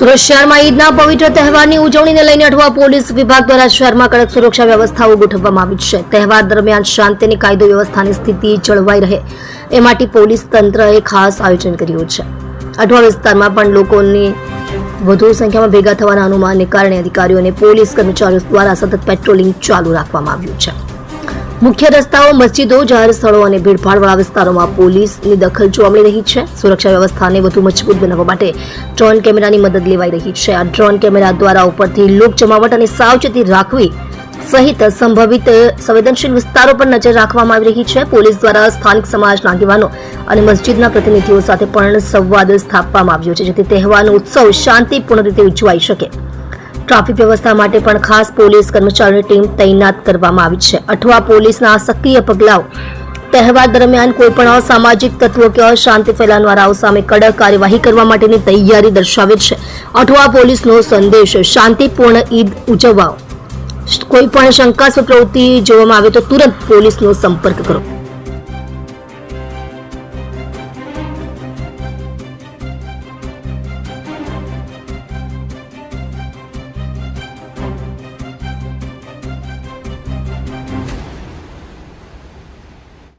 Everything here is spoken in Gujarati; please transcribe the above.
સુરત શહેરમાં ઈદના પવિત્ર તહેવારની ઉજવણીને લઈને અઠવા પોલીસ વિભાગ દ્વારા શહેરમાં કડક સુરક્ષા વ્યવસ્થાઓ ગોઠવવામાં આવી છે। તહેવાર દરમિયાન શાંતિ અને કાયદો વ્યવસ્થાની સ્થિતિ જળવાઈ રહે એ માટે પોલીસ તંત્રએ ખાસ આયોજન કર્યું છે। અઠવા વિસ્તારમાં પણ લોકોની વધુ સંખ્યામાં ભેગા થવાના અનુમાનને કારણે અધિકારીઓ અને પોલીસ કર્મચારીઓ દ્વારા સતત પેટ્રોલિંગ ચાલુ રાખવામાં આવ્યું છે। મુખ્ય રસ્તાઓ, મસ્જિદો, જાહેર સ્થળો અને ભીડભાડવાળા વિસ્તારોમાં પોલીસની દખલ જોવા મળી રહી છે। સુરક્ષા વ્યવસ્થાને વધુ મજબૂત બનાવવા માટે ડ્રોન કેમેરાની મદદ લેવાઈ રહી છે। આ ડ્રોન કેમેરા દ્વારા ઉપરથી લોક જમાવટ અને સાવચેતી રાખવી સહિત સંભવિત સંવેદનશીલ વિસ્તારો પર નજર રાખવામાં આવી રહી છે। પોલીસ દ્વારા સ્થાનિક સમાજના આગેવાનો અને મસ્જિદના પ્રતિનિધિઓ સાથે પણ સંવાદ સ્થાપવામાં આવ્યો છે, જેથી તહેવારનો ઉત્સવ શાંતિપૂર્ણ રીતે ઉજવાઈ શકે। ટ્રાફિક વ્યવસ્થા માટે પણ ખાસ પોલીસ કર્મચારીઓની ટીમ તૈનાત કરવામાં આવી છે। અઠવા પોલીસના સક્રિય પગલાઓ તહેવાર દરમિયાન કોઈ પણ અસામાજિક તત્વો કે અશાંતિ ફેલાવનારાઓ સામે કડક કાર્યવાહી કરવા માટેની તૈયારી દર્શાવે છે। અઠવા પોલીસનો સંદેશ શાંતિપૂર્ણ ઈદ ઉજવવા। કોઈ પણ શંકાસ્પદ પ્રવૃત્તિ જોવામાં આવે તો તુરંત પોલીસનો સંપર્ક કરો।